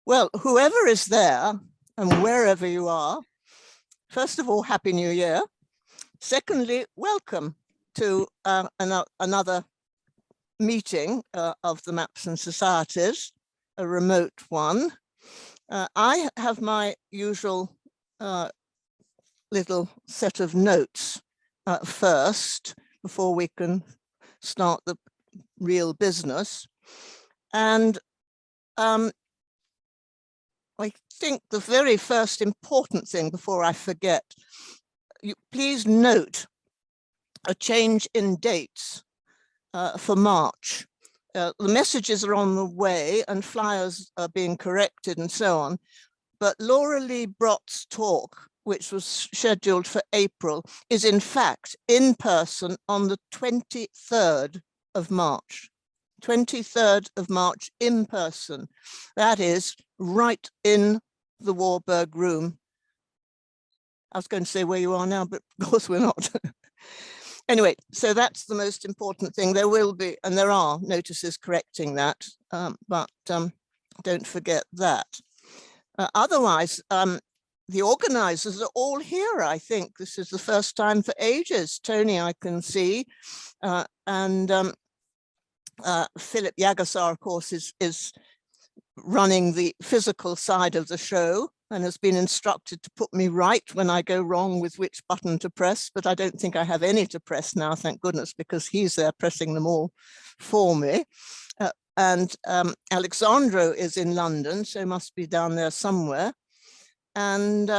Well, whoever is there and wherever you are, first of all, Happy New Year. Secondly, welcome to another meeting of the Maps and Societies, a remote one. I have my usual little set of notes first, before we can start the real business. And I think the very first important thing before I forget, please note a change in dates for March. The messages are on the way and flyers are being corrected and so on. But Laura Lee Brott's talk, which was scheduled for April, is in fact in person on the 23rd of March. 23rd of March in person. That is right in the Warburg room. I was going to say where you are now, but of course we're not. Anyway, so that's the most important thing. There will be, and there are notices correcting that, but don't forget that. Otherwise, the organizers are all here, I think. This is the first time for ages. Tony, I can see, and Philip Jagessar, of course, is running the physical side of the show and has been instructed to put me right when I go wrong with which button to press, but I don't think I have any to press now, thank goodness, because he's there pressing them all for me. And Alessandro is in London, so must be down there somewhere. And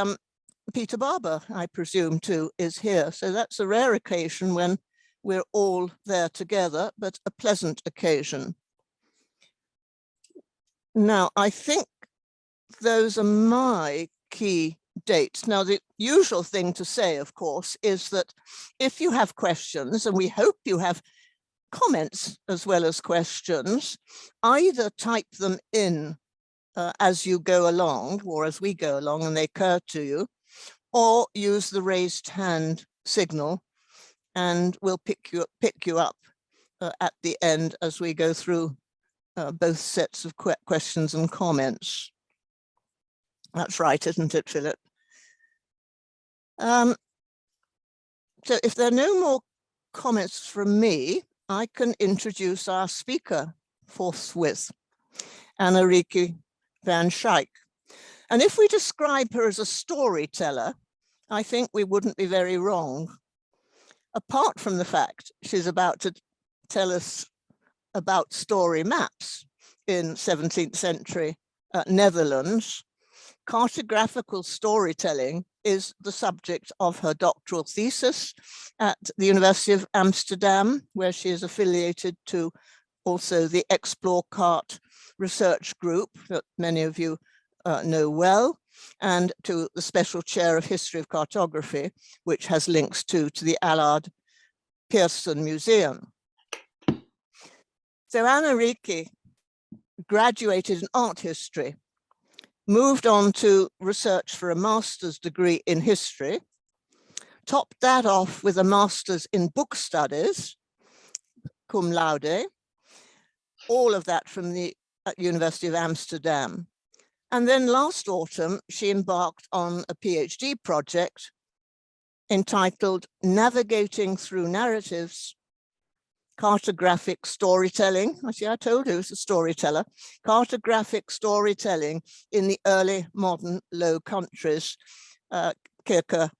Peter Barber, I presume too, is here. So that's a rare occasion when we're all there together, but a pleasant occasion. Now, I think those are my key dates. Now, the usual thing to say, of course, is that if you have questions, and we hope you have comments as well as questions, either type them in as you go along, or as we go along and they occur to you, or use the raised hand signal, and we'll pick you up at the end as we go through both sets of questions and comments. That's right, isn't it, Philip? So if there are no more comments from me, I can introduce our speaker forthwith, Anne-Rieke van Schaik. And if we describe her as a storyteller, I think we wouldn't be very wrong. Apart from the fact she's about to tell us about story maps in 17th century Netherlands, cartographical storytelling is the subject of her doctoral thesis at the University of Amsterdam, where she is affiliated to also the Explokart research group that many of you know well, and to the Special Chair of History of Cartography, which has links to the Allard Pearson Museum. So Anne-Rieke graduated in art history, moved on to research for a master's degree in history, topped that off with a master's in book studies, cum laude, all of that from the University of Amsterdam. And then last autumn, she embarked on a PhD project entitled Navigating Through Narratives, Cartographic Storytelling. See, I told you it was a storyteller. Cartographic storytelling in the early modern Low Countries, circa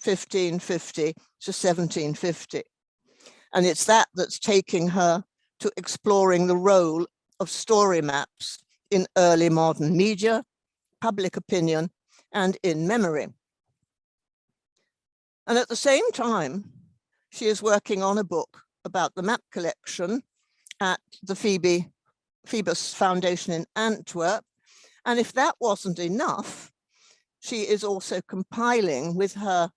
1550 to 1750. And it's that that's taking her to exploring the role of story maps in early modern media, public opinion, and in memory. And at the same time, she is working on a book about the map collection at the Phoebus Foundation in Antwerp. And if that wasn't enough, she is also compiling with her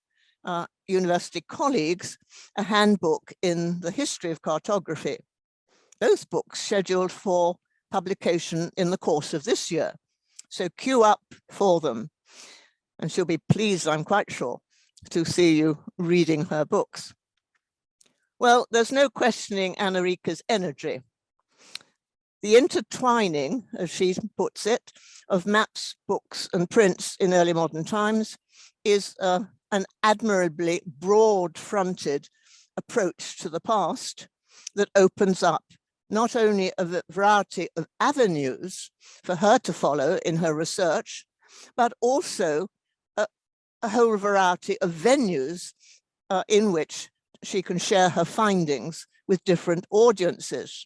university colleagues a handbook in the history of cartography. Both books scheduled for publication in the course of this year. So queue up for them. And she'll be pleased, I'm quite sure, to see you reading her books. Well, there's no questioning Anne-Rique's energy. The intertwining, as she puts it, of maps, books, and prints in early modern times is an admirably broad-fronted approach to the past that opens up not only a variety of avenues for her to follow in her research, but also a whole variety of venues in which she can share her findings with different audiences.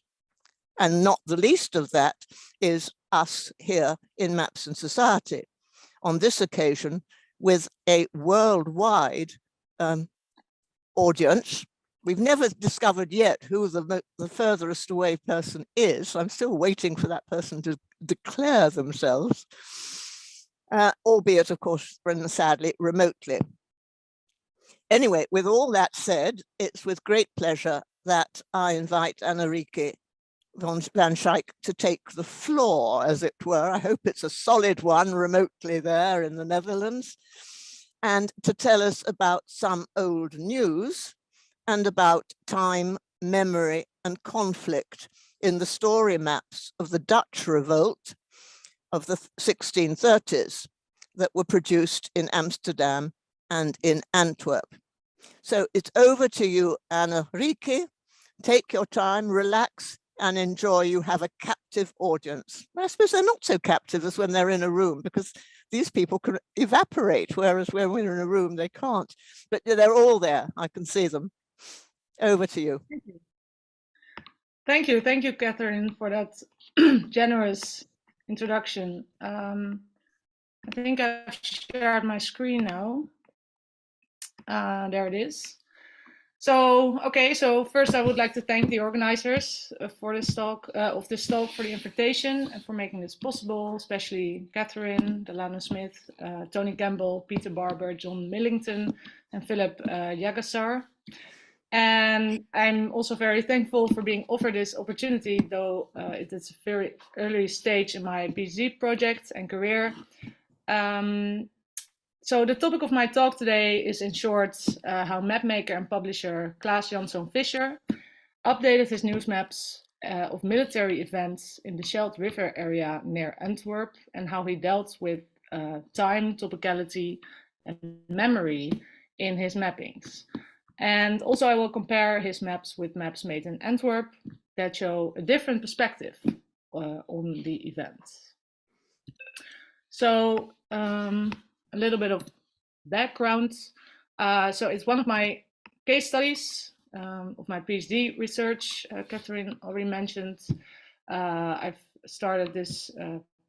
And not the least of that is us here in Maps and Society. On this occasion, with a worldwide audience. We've never discovered yet who the furthest away person is. I'm still waiting for that person to declare themselves, albeit, of course, sadly, remotely. Anyway, with all that said, it's with great pleasure that I invite Anne-Rieke van Schaik to take the floor, as it were. I hope it's a solid one remotely there in the Netherlands, and to tell us about some old news and about time, memory, and conflict in the story maps of the Dutch Revolt of the 1630s that were produced in Amsterdam and in Antwerp. So it's over to you, Anne-Rieke. Take your time, relax, and enjoy. You have a captive audience. I suppose they're not so captive as when they're in a room, because these people can evaporate, whereas when we're in a room, they can't. But they're all there. I can see them. Over to you. Thank you, Catherine, for that generous introduction. I think I've shared my screen now. There it is. So, okay, so first I would like to thank the organizers for this talk, for the invitation and for making this possible, especially Catherine Delano-Smith, Tony Campbell, Peter Barber, John Millington, and Philip Jagessar. And I'm also very thankful for being offered this opportunity, though it is a very early stage in my PhD project and career. So the topic of my talk today is, in short, how mapmaker and publisher Klaas Janszoon Visscher updated his news maps of military events in the Scheldt River area near Antwerp, and how he dealt with time, topicality, and memory in his mappings. And also I will compare his maps with maps made in Antwerp that show a different perspective on the events. So a little bit of background. So it's one of my case studies of my PhD research. Catherine already mentioned. I've started this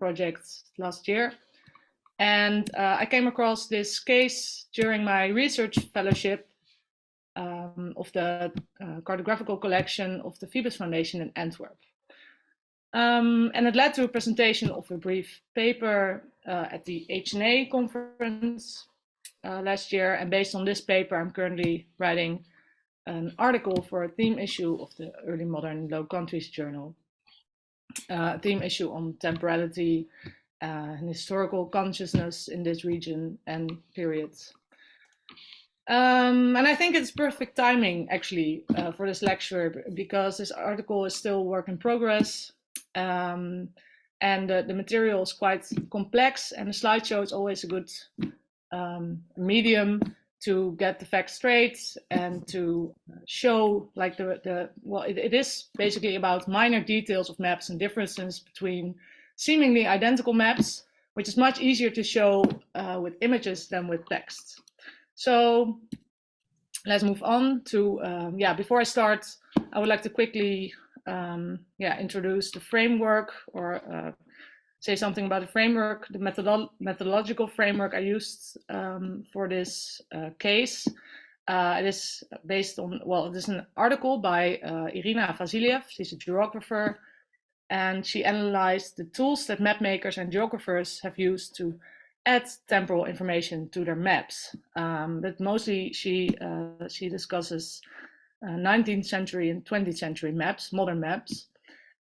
project last year. And I came across this case during my research fellowship of the cartographical collection of the Phoebus Foundation in Antwerp. And it led to a presentation of a brief paper at the HNA conference last year. And based on this paper, I'm currently writing an article for a theme issue of the Early Modern Low Countries Journal, a theme issue on temporality and historical consciousness in this region and periods. And I think it's perfect timing, actually, for this lecture, because this article is still work in progress. And the material is quite complex, and the slideshow is always a good medium to get the facts straight and to show, like, it is basically about minor details of maps and differences between seemingly identical maps, which is much easier to show with images than with text. So let's move on to, before I start, I would like to quickly introduce the framework, or say something about the framework, the methodological framework I used for this case. It is based on, it is an article by Irina Vasiliev. She's a geographer, and she analyzed the tools that mapmakers and geographers have used to add temporal information to their maps. But mostly she discusses 19th century and 20th century maps, modern maps.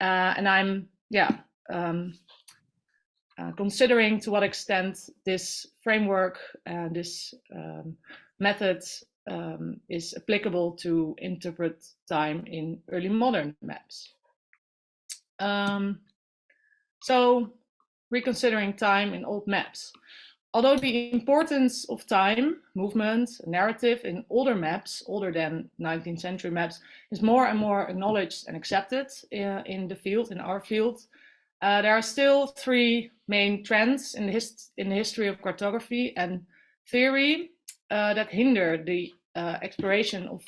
And I'm considering to what extent this framework, this method is applicable to interpret time in early modern maps. So reconsidering time in old maps. Although the importance of time, movement, narrative in older maps, older than 19th century maps, is more and more acknowledged and accepted in the field, in our field, there are still three main trends in the history of cartography and theory that hinder the exploration of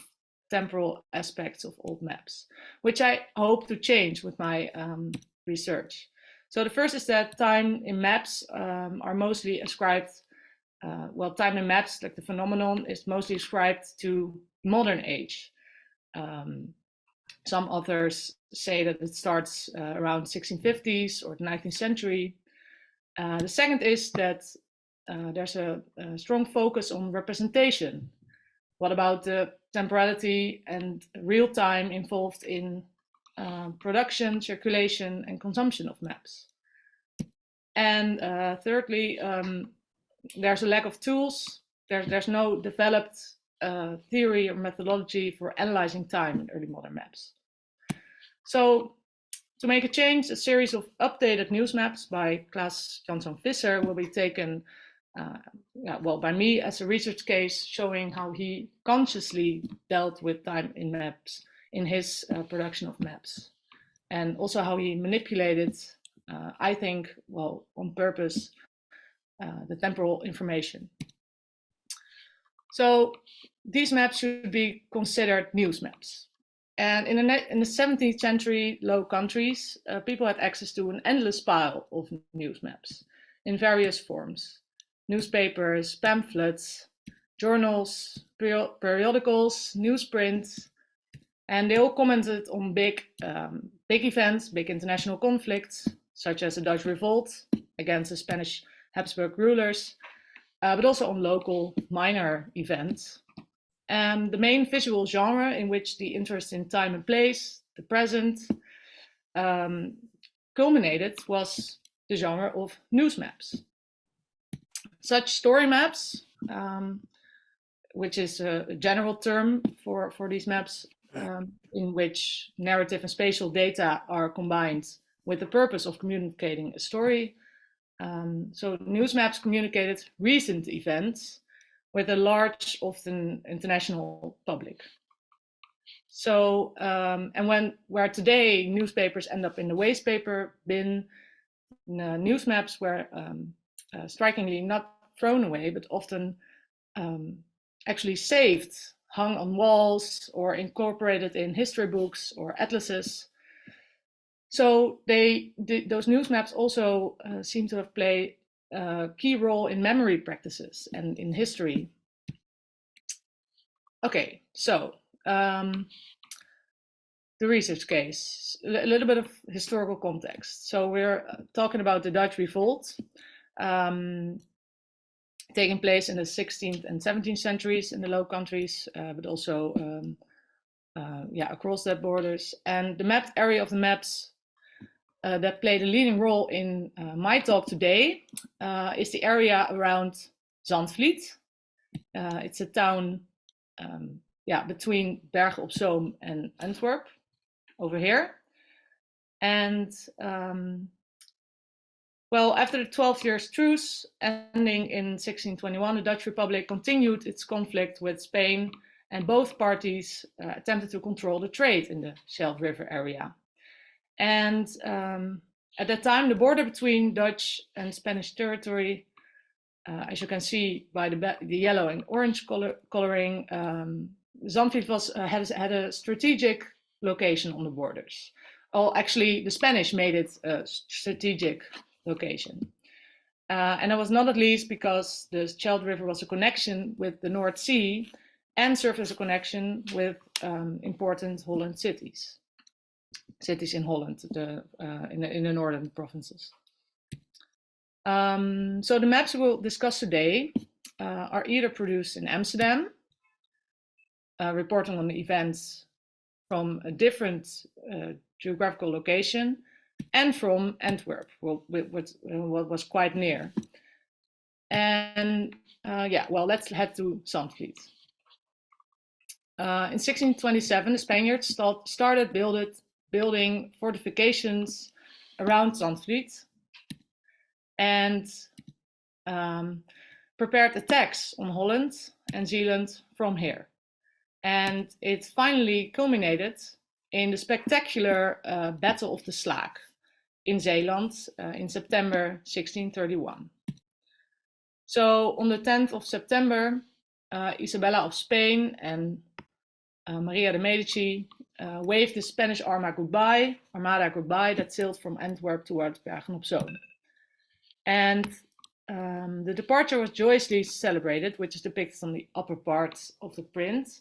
temporal aspects of old maps, which I hope to change with my research. So the first is that time in maps are mostly ascribed, well, time in maps, like the phenomenon, is mostly ascribed to modern age. Some authors say that it starts around 1650s or the 19th century. The second is that there's a strong focus on representation. What about the temporality and real time involved in production, circulation, and consumption of maps? And thirdly, there's a lack of tools. There's no developed theory or methodology for analyzing time in early modern maps. So to make a change, a series of updated news maps by Klaas Jansson Visscher will be taken by me as a research case, showing how he consciously dealt with time in maps in his production of maps, and also how he manipulated, I think, well, on purpose, the temporal information. So these maps should be considered news maps. And in the 17th century Low Countries, people had access to an endless pile of news maps in various forms: newspapers, pamphlets, journals, periodicals, newsprint, and they all commented on big events, big international conflicts, such as the Dutch Revolt against the Spanish Habsburg rulers, but also on local minor events. And the main visual genre in which the interest in time and place, the present, culminated was the genre of news maps. Such story maps, which is a general term for these maps, in which narrative and spatial data are combined with the purpose of communicating a story. So news maps communicated recent events with a large, often international public. So, and where today newspapers end up in the waste paper bin, news maps were strikingly not thrown away, but often actually saved, hung on walls, or incorporated in history books or atlases. So those news maps also seem to have played a key role in memory practices and in history. Okay, so the research case, a little bit of historical context. So we're talking about the Dutch Revolt, taking place in the 16th and 17th centuries in the Low Countries, but also across that borders. And the mapped area of the maps that played a leading role in my talk today is the area around Zandvliet. It's a town between Bergen op Zoom and Antwerp, over here. And well, after the 12 years truce ending in 1621, the Dutch Republic continued its conflict with Spain, and both parties attempted to control the trade in the Scheldt River area. And at that time, the border between Dutch and Spanish territory, as you can see by the yellow and orange coloring, Zandvliet had a strategic location on the borders. Oh, actually, the Spanish made it a strategic location. And that was not at least because the Scheldt River was a connection with the North Sea and served as a connection with important Holland cities in Holland, in the northern provinces. So the maps we'll discuss today are either produced in Amsterdam, reporting on the events from a different geographical location, and from Antwerp, what was quite near. And let's head to Zandvliet. In 1627, the Spaniards started building building fortifications around Zandvliet and prepared attacks on Holland and Zealand from here. And it finally culminated in the spectacular Battle of the Schaik in Zeeland in September 1631. So on the 10th of September, Isabella of Spain and Maria de Medici waved the Spanish armada goodbye that sailed from Antwerp towards Bergen-op-Zoom. And the departure was joyously celebrated, which is depicted on the upper part of the print,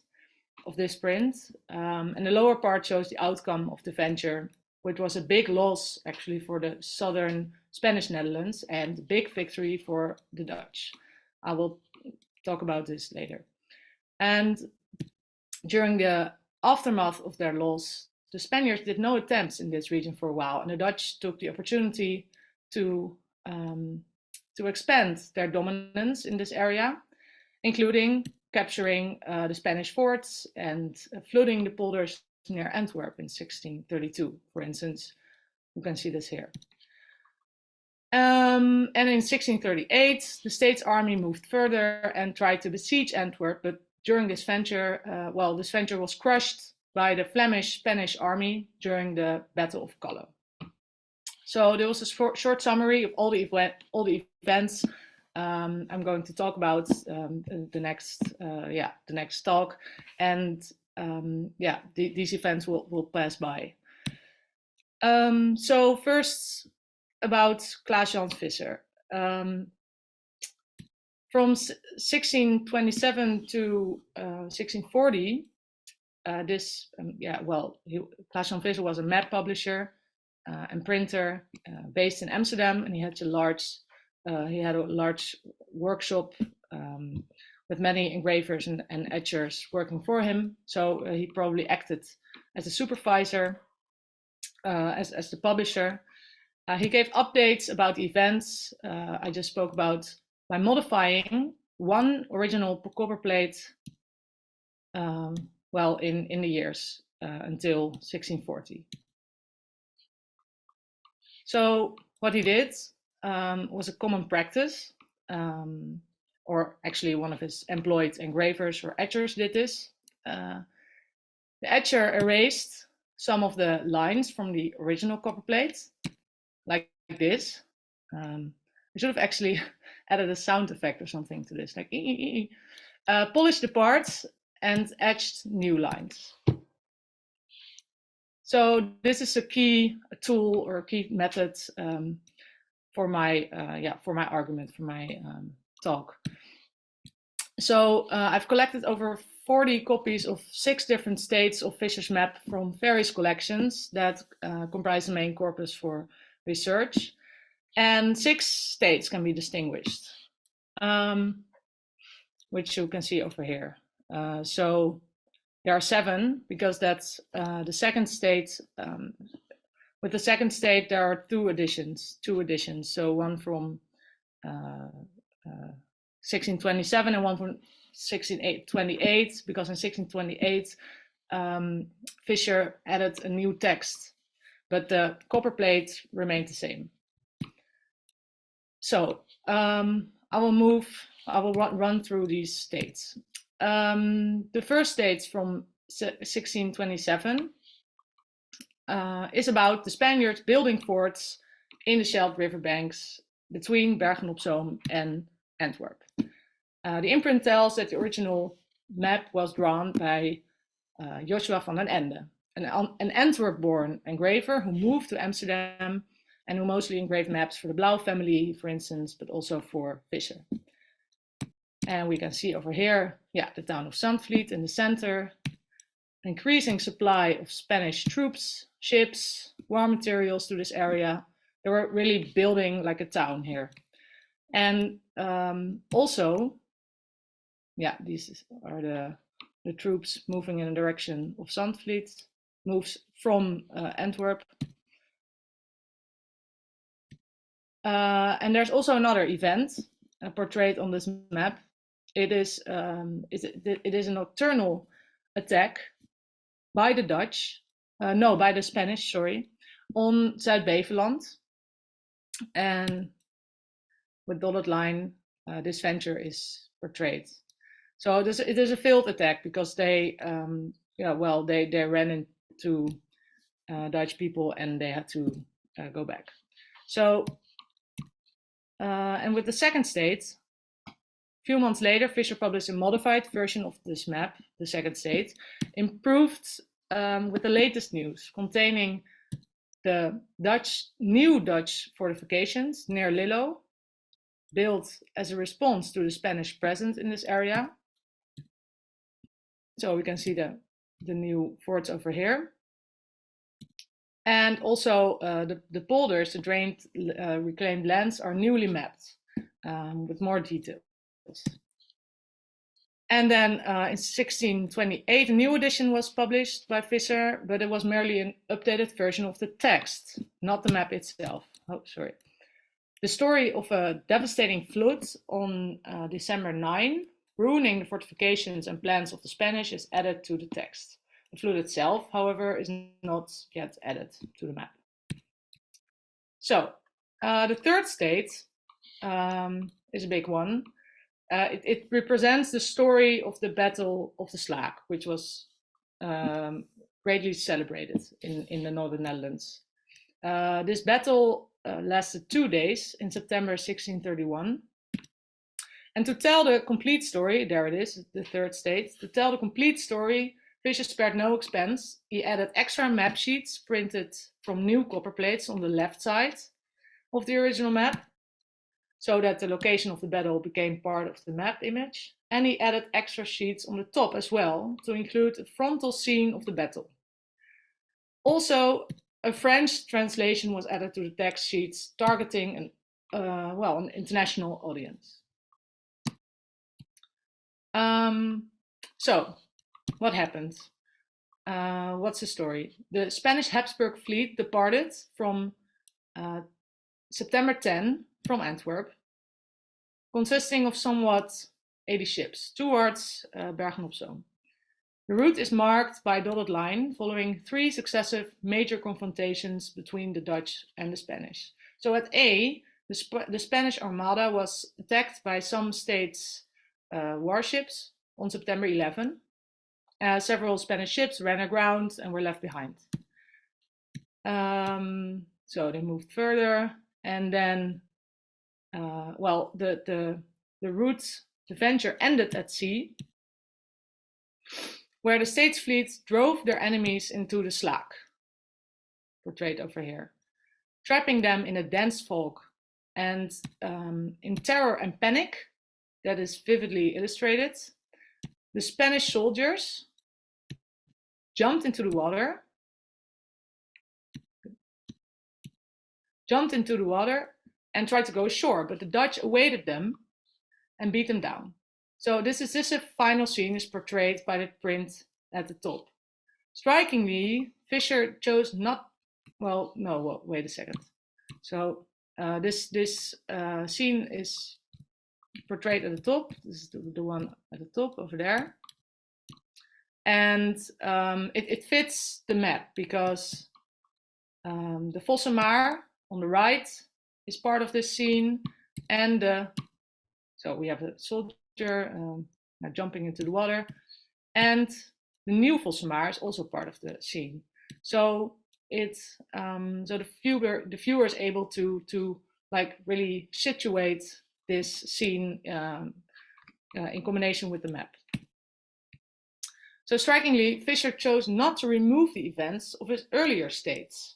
of this print. And the lower part shows the outcome of the venture, which was a big loss actually for the southern Spanish Netherlands and a big victory for the Dutch. I will talk about this later. And during the aftermath of their loss, the Spaniards did no attempts in this region for a while, and the Dutch took the opportunity to expand their dominance in this area, including capturing the Spanish forts and flooding the polders near Antwerp in 1632, for instance. You can see this here. And in 1638, the States Army moved further and tried to besiege Antwerp, but during this venture, this venture was crushed by the Flemish-Spanish army during the Battle of Culloch. So there was a short summary of all the events I'm going to talk about the next talk, and these events will pass by. So first about Klaas-Jan Visscher. From 1627 to 1640, Klaas-Jan Visscher was a map publisher and printer based in Amsterdam, and he had a large workshop with many engravers and etchers working for him. So he probably acted as a supervisor, as the publisher. He gave updates about the events I just spoke about by modifying one original copper plate in the years until 1640. So what he did was a common practice, or actually one of his employed engravers or etchers did this. The etcher erased some of the lines from the original copper plate, like this. I should have actually added a sound effect or something to this, like polished the parts and etched new lines. So this is a key tool or a key method for my argument, for my talk. So I've collected over 40 copies of 6 different states of Visscher's map from various collections that comprise the main corpus for research, and 6 states can be distinguished, which you can see over here. So there are 7 because that's the second state. With the second state, there are two editions. So one from 1627 and one from 1628, because in 1628, Visscher added a new text, but the copper plate remained the same. So I will run through these states. The first state from 1627 is about the Spaniards building forts in the Scheldt riverbanks between Bergen-op-Zoom and Antwerp. The imprint tells that the original map was drawn by Joshua van den Ende, an Antwerp-born engraver who moved to Amsterdam and who mostly engraved maps for the Blauw family, for instance, but also for Visscher. And we can see over here, the town of Zandvliet in the center, increasing supply of Spanish troops, ships, war materials to this area. They were really building like a town here. And also, these are the troops moving in the direction of Zandvliet, moves from Antwerp. And there's also another event portrayed on this map. It is a nocturnal attack by the Dutch no, by the Spanish, sorry, on Zuid-Beveland. And with dotted line, this venture is portrayed. So it is a failed attack because they, they ran into Dutch people and they had to go back. So, and with the second state, a few months later, Visscher published a modified version of this map, the second state, improved with the latest news, containing the new Dutch fortifications near Lillo, built as a response to the Spanish presence in this area. So we can see the new forts over here. And also the polders, the drained reclaimed lands, are newly mapped with more details. And then in 1628, a new edition was published by Visscher, but it was merely an updated version of the text, not the map itself. Oh, sorry. The story of a devastating flood on December 9, ruining the fortifications and plans of the Spanish, is added to the text. The flood itself, however, is not yet added to the map. So the third state is a big one. It represents the story of the Battle of the Schaik, which was greatly celebrated in the Northern Netherlands. This battle lasted 2 days in September 1631. And to tell the complete story, there it is, the third state, to tell the complete story, Visscher spared no expense. He added extra map sheets printed from new copper plates on the left side of the original map, so that the location of the battle became part of the map image. And he added extra sheets on the top as well to include a frontal scene of the battle. Also, a French translation was added to the text sheets, targeting an international audience. So, what happened? What's the story? The Spanish Habsburg fleet departed from September 10 from Antwerp, consisting of somewhat 80 ships, towards Bergen-op-Zoom. The route is marked by a dotted line following 3 successive major confrontations between the Dutch and the Spanish. So at A, the Spanish Armada was attacked by some states' warships on September 11. Several Spanish ships ran aground and were left behind. So they moved further, and then, the route, the venture ended at sea, where the state's fleet drove their enemies into the Schaik, portrayed over here, trapping them in a dense fog. And in terror and panic, that is vividly illustrated, the Spanish soldiers jumped into the water and tried to go ashore, but the Dutch awaited them and beat them down. So this decisive final scene is portrayed by the print at the top. Strikingly, Visscher chose not, wait a second. So this scene is portrayed at the top. This is the one at the top over there. And it fits the map because the Vossenmaar on the right is part of this scene, and so we have a soldier jumping into the water, and the new Vossenmaar is also part of the scene. So it's so the viewer is able to like really situate this scene in combination with the map. So strikingly, Visscher chose not to remove the events of his earlier states.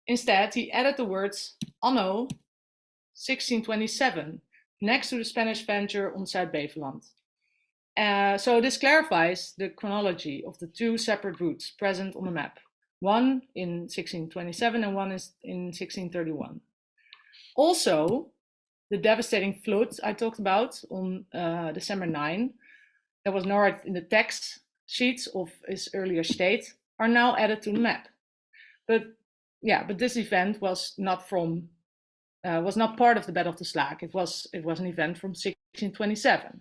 Instead, he added the words Anno 1627 next to the Spanish venture on Zuid-Beveland. So this clarifies the chronology of the 2 separate routes present on the map, one in 1627 and one is in 1631. Also, the devastating flood I talked about on December 9, that was narrated in the text sheets of his earlier state, are now added to the map. But this event was not part of the Battle of the Schaik. It was an event from 1627.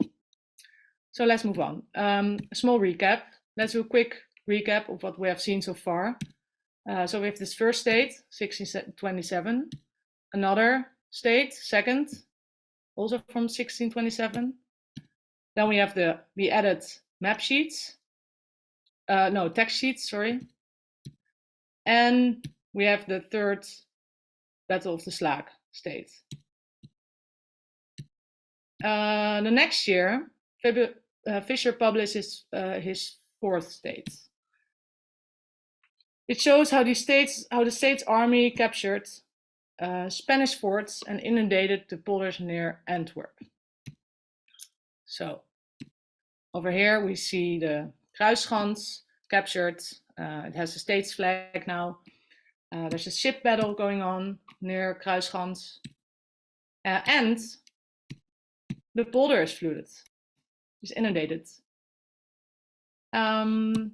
So let's move on. A small recap. Let's do a quick recap of what we have seen so far. So we have this first state, 1627, another state, second, also from 1627. Then we have the added map sheets, no, text sheets, sorry. And we have the third Battle of the Schaik state. The next year, Visscher publishes his fourth state. It shows how the state's army captured Spanish forts and inundated the polders near Antwerp. So over here we see the Kruisschans captured. It has a state's flag now. There's a ship battle going on near Kruisschans. And the polder is flooded, is inundated. And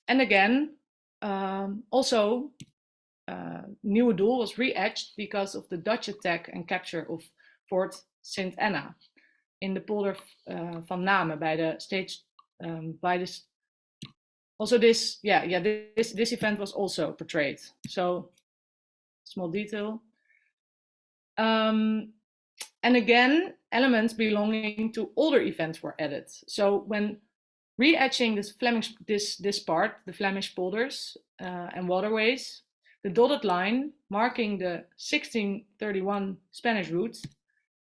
again, also, Nieuwedoel was re-edged because of the Dutch attack and capture of Fort St. Anna in the polder van Namen by the stage. Also, this event was also portrayed. So, small detail. And again, elements belonging to older events were added. So when re-etching this part, the Flemish polders and waterways, the dotted line marking the 1631 Spanish route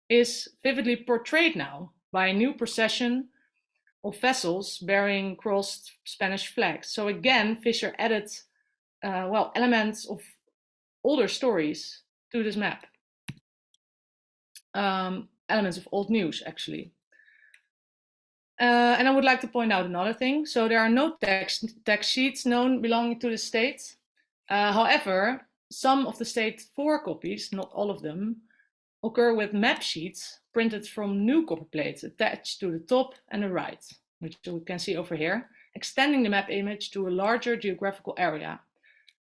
is vividly portrayed now by a new procession of vessels bearing crossed Spanish flags. So again, Visscher added elements of older stories to this map. Elements of old news, actually. And I would like to point out another thing. So there are no text sheets known belonging to the state. However, some of the state 4 copies, not all of them, occur with map sheets printed from new copper plates attached to the top and the right, which we can see over here, extending the map image to a larger geographical area,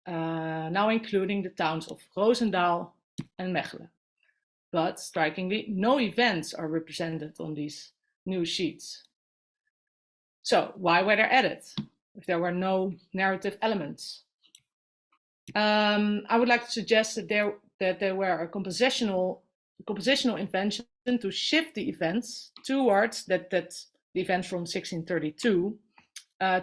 now including the towns of Roosendaal and Mechelen. But strikingly, no events are represented on these new sheets. So why were they added if there were no narrative elements? I would like to suggest that there were a compositional invention to shift the events towards the events from 1632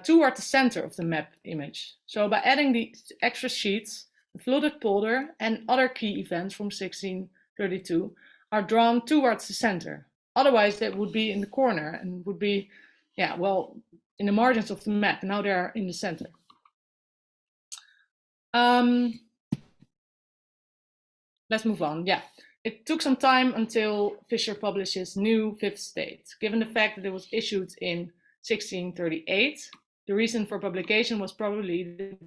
toward the center of the map image. So by adding the extra sheets, the flooded polder and other key events from 1632 are drawn towards the center. Otherwise, they would be in the corner and would be, in the margins of the map. Now they are in the center. Let's move on. Yeah, it took some time until Visscher published his new fifth state. Given the fact that it was issued in 1638, the reason for publication was probably the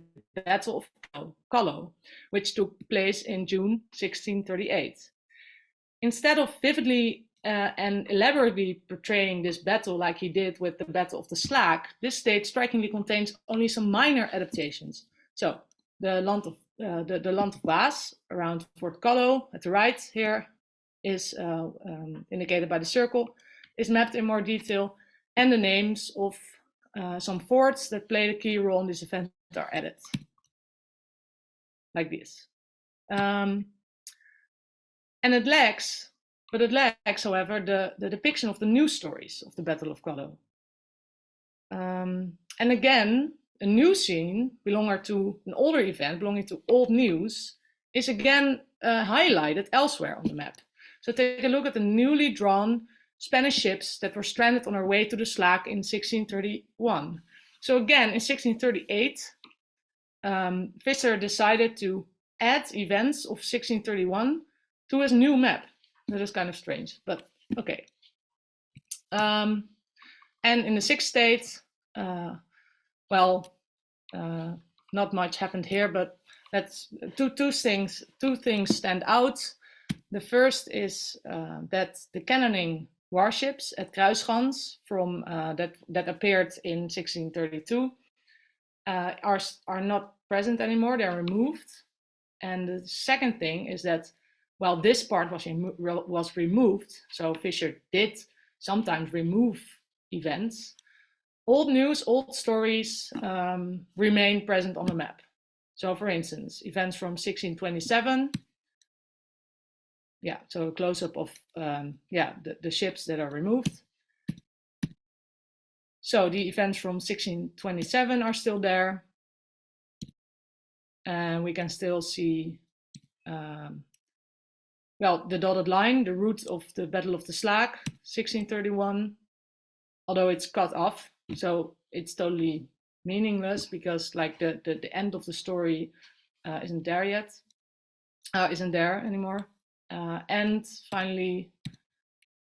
Battle of Callo, which took place in June 1638. Instead of vividly and elaborately portraying this battle like he did with the Battle of the Schaik, this state strikingly contains only some minor adaptations. So the land of Waas around Fort Callo at the right here is indicated by the circle, is mapped in more detail, and the names of some forts that played a key role in this event are added, like this. And it lacks, however, the depiction of the news stories of the Battle of Callo. And again, a new scene belonging to an older event, belonging to old news, is again highlighted elsewhere on the map. So take a look at the newly drawn Spanish ships that were stranded on their way to the Schaik in 1631. So again, in 1638, Visscher decided to add events of 1631 to his new map. That is kind of strange, but okay. And in the sixth state, not much happened here, but that's two things stand out. The first is that the cannoning warships at Kruisschans from that appeared in 1632 are not present anymore. They are removed. And the second thing is that while this part was removed, so Visscher did sometimes remove events, old news, old stories remain present on the map. So for instance, events from 1627, so a close-up of the ships that are removed. So the events from 1627 are still there. And we can still see, the dotted line, the route of the Battle of the Schaik, 1631, although it's cut off. So it's totally meaningless because like the end of the story isn't there yet, isn't there anymore. And finally,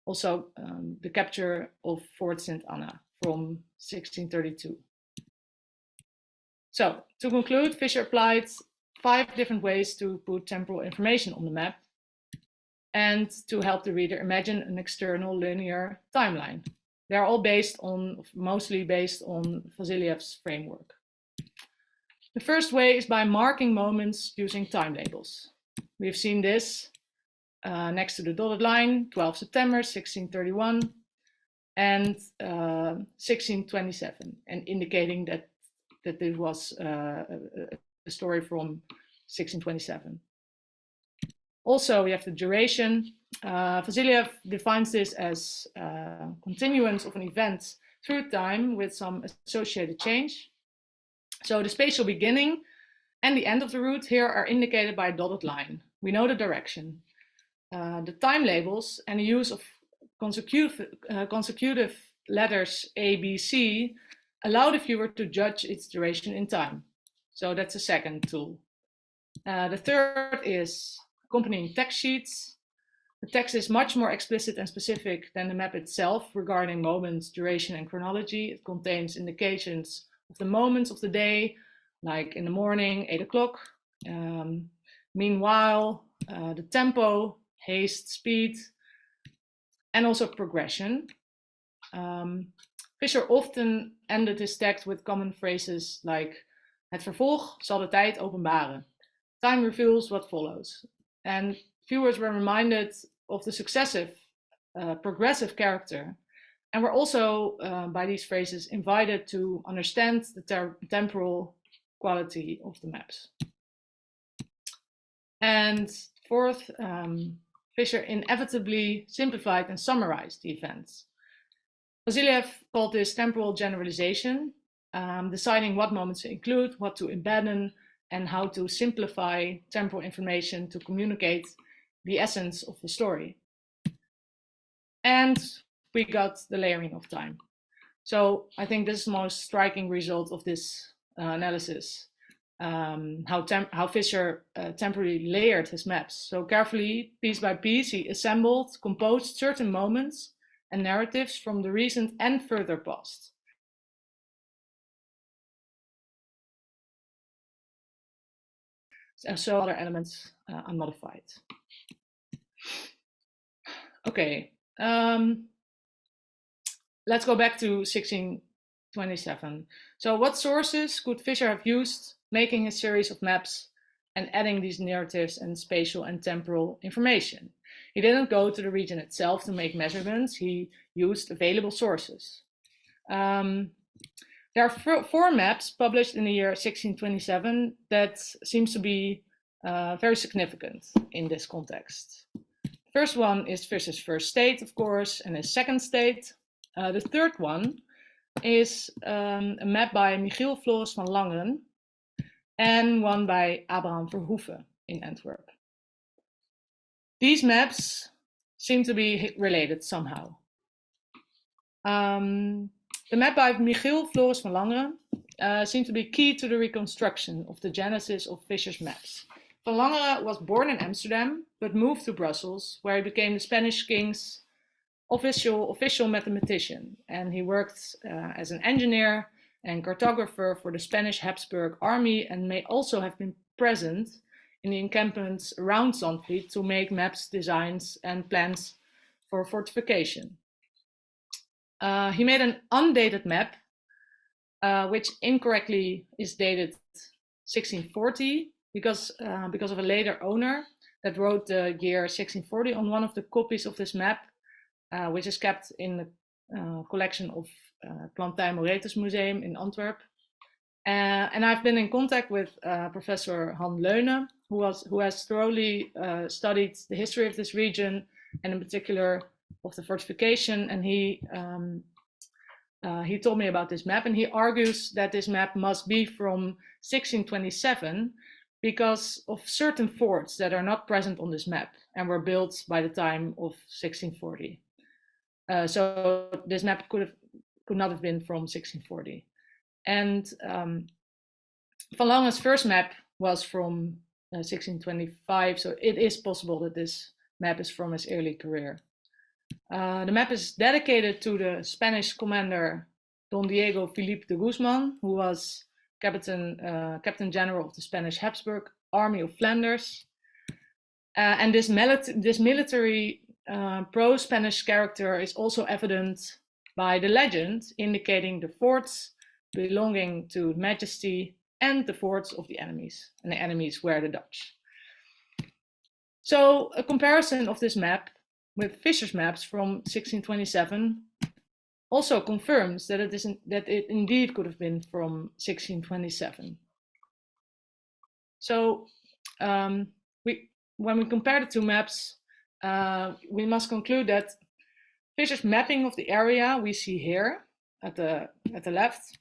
also the capture of Fort St. Anna from 1632. So to conclude, Visscher applied 5 different ways to put temporal information on the map and to help the reader imagine an external linear timeline. They're all mostly based on Vasiliev's framework. The first way is by marking moments using time labels. We've seen this next to the dotted line, 12 September 1631 and 1627, and indicating that it was a story from 1627. Also, we have the duration. Vasiliev defines this as continuance of an event through time with some associated change. So the spatial beginning and the end of the route here are indicated by a dotted line. We know the direction. The time labels and the use of consecutive letters A, B, C allow the viewer to judge its duration in time. So that's a second tool. The third is accompanying text sheets. The text is much more explicit and specific than the map itself regarding moments, duration, and chronology. It contains indications of the moments of the day, like in the morning, 8 o'clock. Meanwhile, the tempo, haste, speed, and also progression. Visscher often ended his text with common phrases like het vervolg zal de tijd openbaren. Time reveals what follows. And viewers were reminded of the successive, progressive character, and were also, by these phrases, invited to understand the temporal quality of the maps. And fourth, Visscher inevitably simplified and summarized the events. Vasiliev called this temporal generalization, deciding what moments to include, what to abandon, and how to simplify temporal information to communicate the essence of the story. And we got the layering of time. So I think this is the most striking result of this analysis, how Visscher temporarily layered his maps. So carefully, piece by piece, he assembled, composed certain moments and narratives from the recent and further past. So other elements unmodified. Okay, let's go back to 1627. So what sources could Visscher have used making his series of maps and adding these narratives and spatial and temporal information? He didn't go to the region itself to make measurements. He used available sources. There are 4 maps published in the year 1627 that seems to be very significant in this context. The first one is Vischer's first state, of course, and his second state. The third one is a map by Michiel Floris van Langeren and one by Abraham Verhoeven in Antwerp. These maps seem to be related somehow. The map by Michiel Floris van Langeren seems to be key to the reconstruction of the genesis of Vischer's maps. Van Langeren was born in Amsterdam, but moved to Brussels, where he became the Spanish king's official mathematician. And he worked as an engineer and cartographer for the Spanish Habsburg army, and may also have been present in the encampments around Zandvliet to make maps, designs, and plans for fortification. He made an undated map, which incorrectly is dated 1640 because of a later owner that wrote the year 1640 on one of the copies of this map, which is kept in collection of Plantijn Moretus Museum in Antwerp. And I've been in contact with Professor Han Leune, who has thoroughly studied the history of this region, and in particular of the fortification. And he told me about this map, and he argues that this map must be from 1627 because of certain forts that are not present on this map and were built by the time of 1640. So this map could not have been from 1640. And Van Langen's first map was from 1625, so it is possible that this map is from his early career. The map is dedicated to the Spanish commander Don Diego Felipe de Guzman, who was Captain General of the Spanish Habsburg Army of Flanders. And this military pro-Spanish character is also evident by the legend indicating the forts belonging to Majesty and the forts of the enemies, and the enemies were the Dutch. So a comparison of this map with Visscher's maps from 1627 also confirms that it indeed could have been from 1627. So when we compare the two maps, we must conclude that Visscher's mapping of the area we see here at the left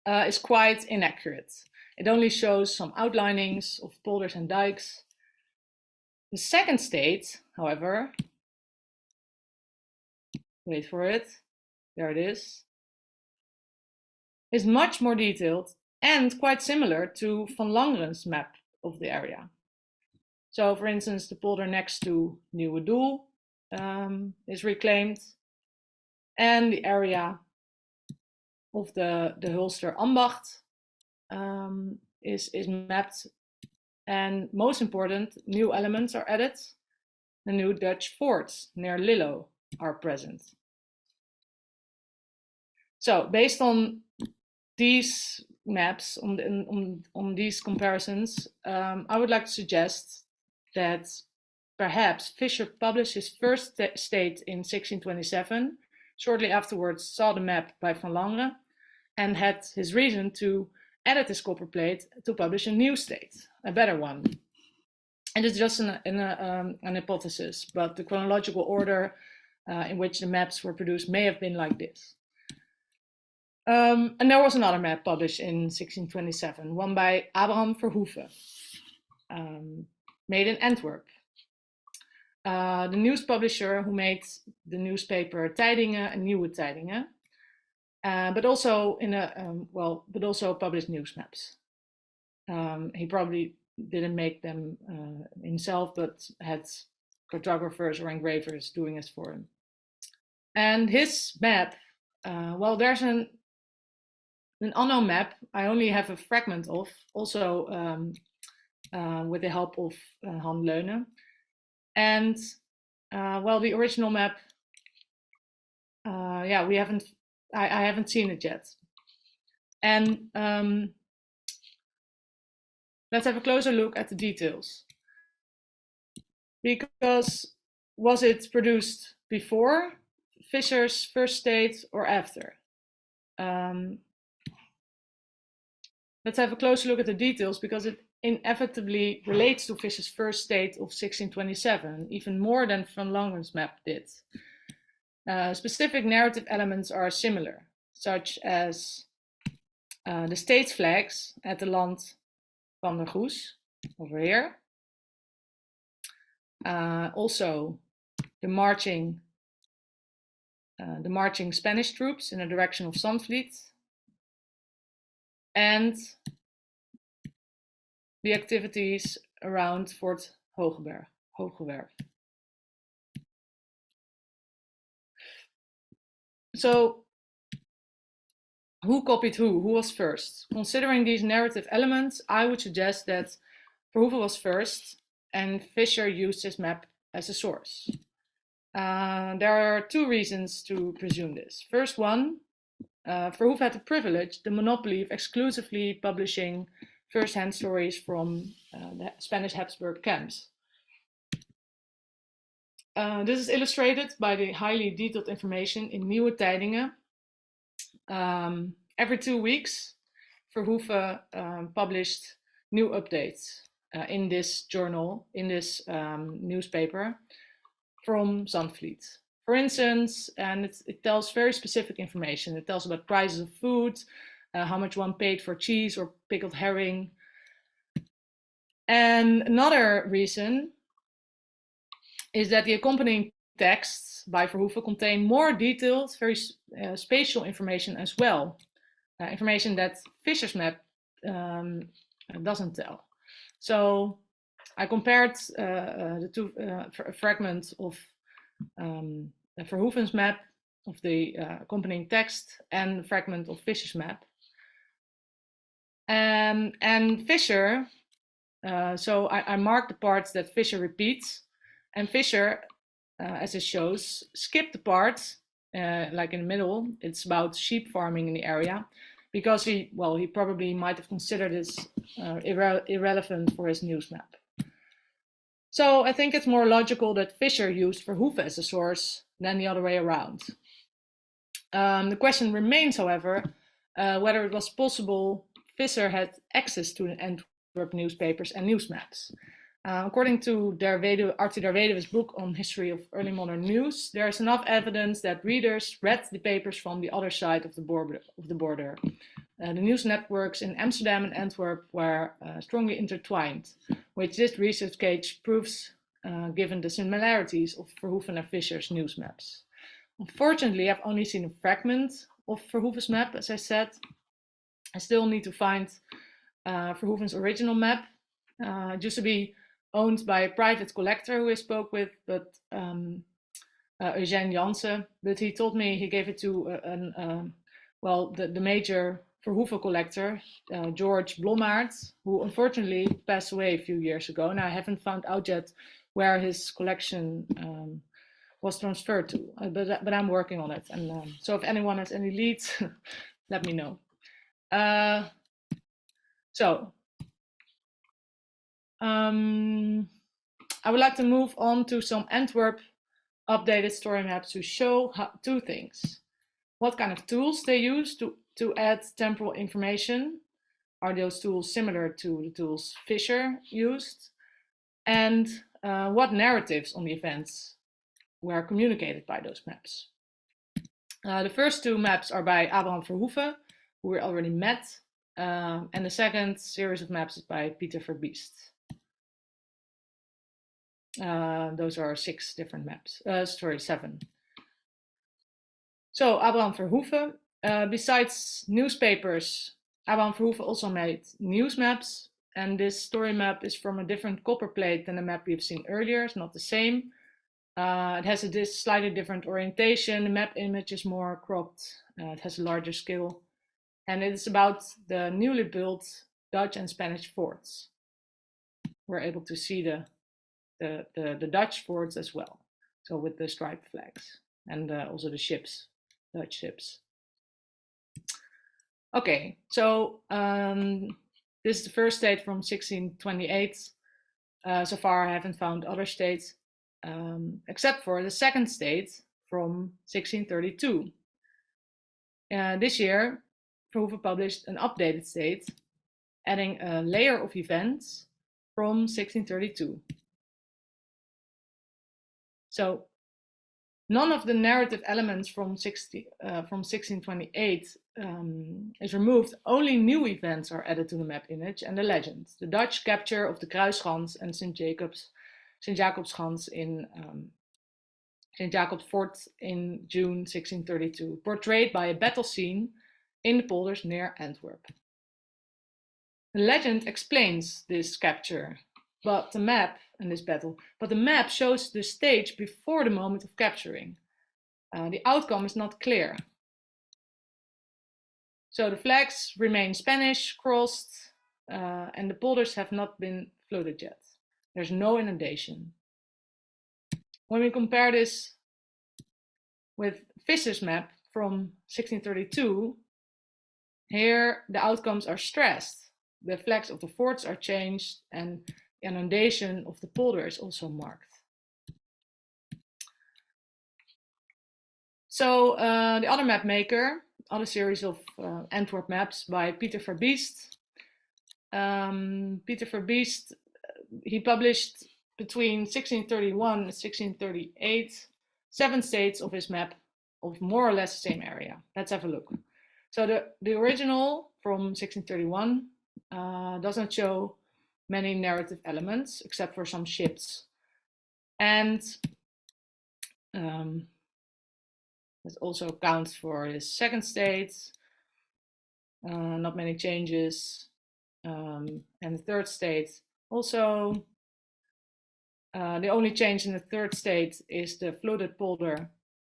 is quite inaccurate. It only shows some outlinings of polders and dikes. The second state, however, wait for it, there it is much more detailed and quite similar to Van Langen's map of the area. So for instance, the polder next to Nieuwe Doel is reclaimed, and the area of the Hulster Ambacht is mapped, and most important, new elements are added. The new Dutch forts near Lillo are present. So based on these maps, on these comparisons, I would like to suggest that perhaps Visscher published his first state in 1627, shortly afterwards saw the map by Van Langen, and had his reason to edit his copper plate to publish a new state, a better one. And it's just an hypothesis, but the chronological order in which the maps were produced may have been like this. And there was another map published in 1627, one by Abraham Verhoeven, made in Antwerp. The news publisher who made the newspaper Tijdingen and Nieuwe Tijdingen, but also published news maps. He probably didn't make them himself, but had cartographers or engravers doing this for him. And his map, there's an unknown map I only have a fragment of, also with the help of Han Leune. And the original map, I haven't seen it yet. And let's have a closer look at the details. Because was it produced before Visscher's first state or after? Let's have a closer look at the details, because it inevitably relates to Visscher's first state of 1627, even more than Van Langen's map did. Specific narrative elements are similar, such as the state's flags at the Land van der Goes, over here. Also, the marching Spanish troops in the direction of Zandvliet, and the activities around Fort Hooggewerf. So, who copied who? Who was first? Considering these narrative elements, I would suggest that Verhoeven was first, and Visscher used his map as a source. There are two reasons to presume this. First one, Verhoeven had the privilege, the monopoly of exclusively publishing first-hand stories from the Spanish Habsburg camps. This is illustrated by the highly detailed information in Nieuwe Tijdingen. Every 2 weeks, Verhoeven published new updates in this journal, in this newspaper from Zandvliet. For instance, and it tells very specific information. It tells about prices of food, how much one paid for cheese or pickled herring. And another reason is that the accompanying texts by Verhoeven contain more detailed, very spatial information as well. Information that Visscher's map doesn't tell. So I compared the two fragments of Verhoeven's map of the accompanying text and the fragment of Visscher's map. And Visscher, so I marked the parts that Visscher repeats, and Visscher, as it shows, skipped the part, like in the middle. It's about sheep farming in the area, because he probably might have considered this irrelevant for his news map. So I think it's more logical that Visscher used Verhoeven as a source than the other way around. The question remains, however, whether it was possible Visscher had access to the Antwerp newspapers and news maps. According to Arthur Derwede's book on history of early modern news, there is enough evidence that readers read the papers from the other side of the border. The news networks in Amsterdam and Antwerp were strongly intertwined, which this research case proves given the similarities of Verhoeven and Visscher's news maps. Unfortunately, I've only seen a fragment of Verhoeven's map, as I said. I still need to find Verhoeven's original map. It used to be owned by a private collector who I spoke with, but Eugène Jansen, but he told me he gave it to the major Verhoeven collector, George Blommaert, who unfortunately passed away a few years ago, and I haven't found out yet where his collection was transferred to, but I'm working on it. And so if anyone has any leads, let me know. I would like to move on to some Antwerp updated story maps to show two things. What kind of tools they use to add temporal information. Are those tools similar to the tools Visscher used? And what narratives on the events were communicated by those maps? The first two maps are by Abraham Verhoeven, who we already met, and the second series of maps is by Pieter Verbiest. Those are 6 different maps, 7. So Abraham Verhoeven, besides newspapers, Abraham Verhoeven also made news maps, and this story map is from a different copper plate than the map we've seen earlier. It's not the same. It has a slightly different orientation. The map image is more cropped. It has a larger scale, and it is about the newly built Dutch and Spanish forts. We're able to see the Dutch forts as well, so with the striped flags, and also the ships, Dutch ships. Okay, so this is the first state from 1628. So far I haven't found other states, except for the second state from 1632. This year, Verhoeven published an updated state, adding a layer of events from 1632. So none of the narrative elements from 1628 is removed. Only new events are added to the map image and the legend. The Dutch capture of the Kruisschans and St. Jacobsschans in St. Jacob's Fort in June 1632, portrayed by a battle scene in the polders near Antwerp. The legend explains this capture, but the map shows the stage before the moment of capturing. The outcome is not clear. So the flags remain Spanish, crossed, and the polders have not been flooded yet. There's no inundation. When we compare this with Visscher's map from 1632, here the outcomes are stressed. The flags of the forts are changed, and the inundation of the polder is also marked. So the other map maker, other series of Antwerp maps by Peter Verbiest. Peter Verbiest, he published between 1631 and 1638 7 states of his map of more or less the same area. Let's have a look. So the original from 1631 does not show many narrative elements except for some ships. And this also accounts for his second state, not many changes. And the third state also. The only change in the third state is the flooded polder,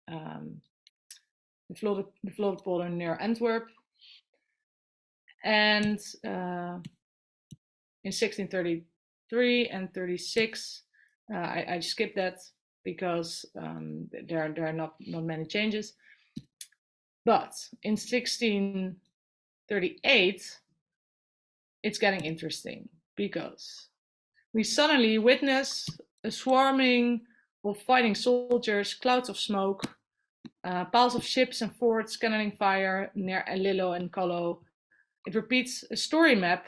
the flooded polder near Antwerp. And in 1633 and 36, I skipped that because there are not many changes. But in 1638, it's getting interesting because we suddenly witness a swarming of fighting soldiers, clouds of smoke, piles of ships and forts cannoning fire near Lillo and Collo. It repeats a story map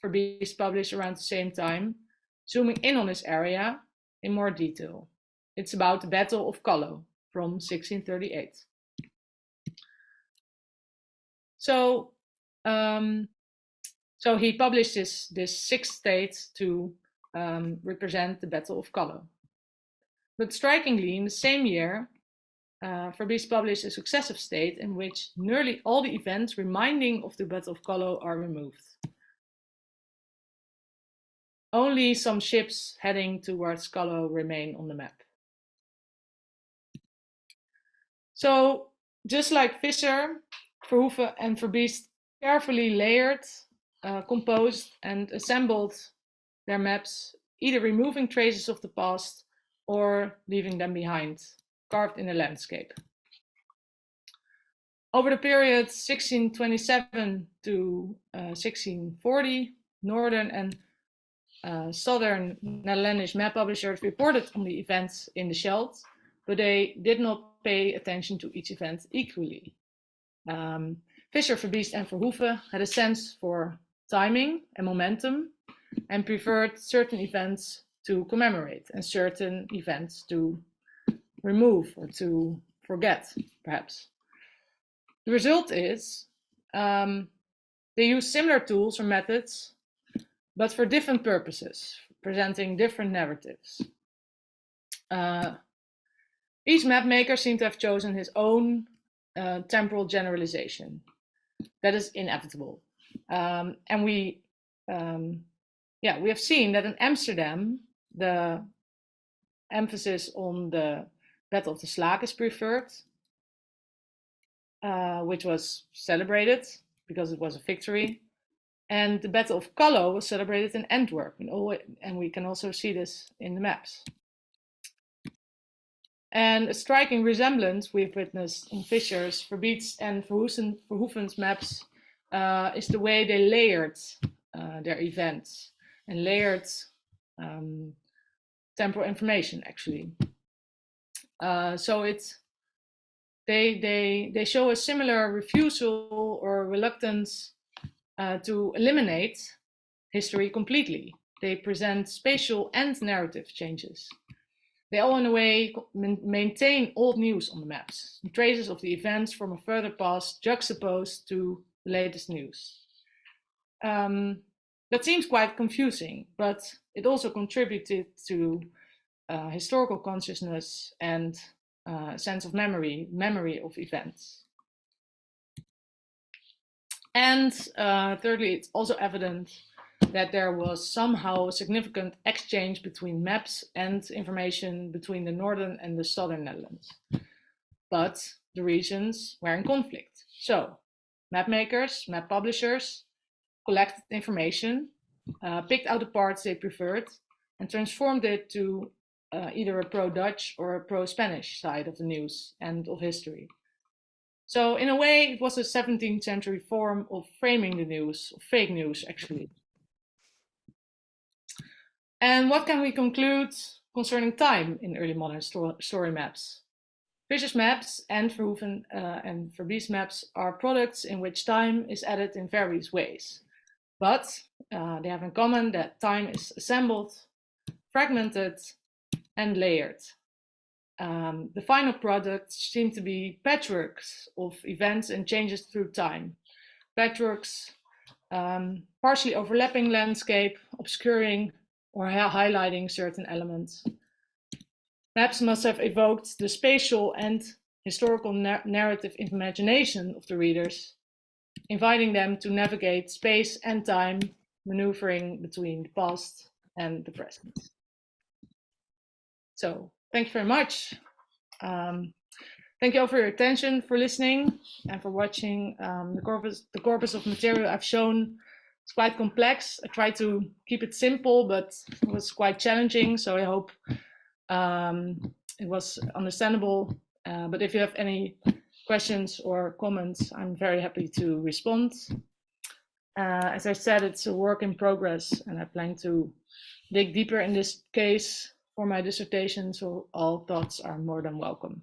Verbiest published around the same time, zooming in on this area in more detail. It's about the Battle of Collo from 1638. So he published this sixth state to represent the Battle of Collo. But strikingly, in the same year, Verbiest published a successive state in which nearly all the events reminding of the Battle of Collo are removed. Only some ships heading towards Collo remain on the map. So, just like Visscher, Verhoeven and Verbiest carefully layered, composed and assembled their maps, either removing traces of the past or leaving them behind, carved in the landscape. Over the period 1627 to 1640, northern and southern Netherlandish map publishers reported on the events in the Scheldt, but they did not pay attention to each event equally. Visscher, Verbiest and Verhoeven had a sense for timing and momentum and preferred certain events to commemorate and certain events to remove or to forget, perhaps. The result is they use similar tools or methods, but for different purposes, presenting different narratives. Each map maker seemed to have chosen his own temporal generalization. That is inevitable. And we have seen that in Amsterdam, the emphasis on the Battle of the Schaik is preferred, which was celebrated because it was a victory. And the Battle of Collo was celebrated in Antwerp, and we can also see this in the maps. And a striking resemblance we've witnessed in Visscher's, Verbiest's, and Verhoeven's maps is the way they layered their events and layered temporal information, actually. So they show a similar refusal or reluctance to eliminate history completely. They present spatial and narrative changes. They all, in a way, maintain old news on the maps, traces of the events from a further past juxtaposed to the latest news. That seems quite confusing, but it also contributed to historical consciousness and sense of memory of events. And thirdly, it's also evident that there was somehow a significant exchange between maps and information between the northern and the southern Netherlands. But the regions were in conflict. So map makers, map publishers collected information, picked out the parts they preferred, and transformed it to either a pro-Dutch or a pro-Spanish side of the news and of history. So in a way, it was a 17th century form of framing the news, of fake news, actually. And what can we conclude concerning time in early modern story maps? Visscher's maps and Verhoeven and Verbies maps are products in which time is added in various ways. But they have in common that time is assembled, fragmented, and layered. The final products seem to be patchworks of events and changes through time. Patchworks, partially overlapping landscape, obscuring or highlighting certain elements. Maps must have evoked the spatial and historical narrative imagination of the readers, inviting them to navigate space and time, maneuvering between the past and the present. So, thank you very much. Thank you all for your attention, for listening, and for watching. The corpus of material I've shown is quite complex. I tried to keep it simple, but it was quite challenging, so I hope it was understandable. But if you have any questions or comments, I'm very happy to respond. As I said, it's a work in progress, and I plan to dig deeper in this case for my dissertation, so all thoughts are more than welcome.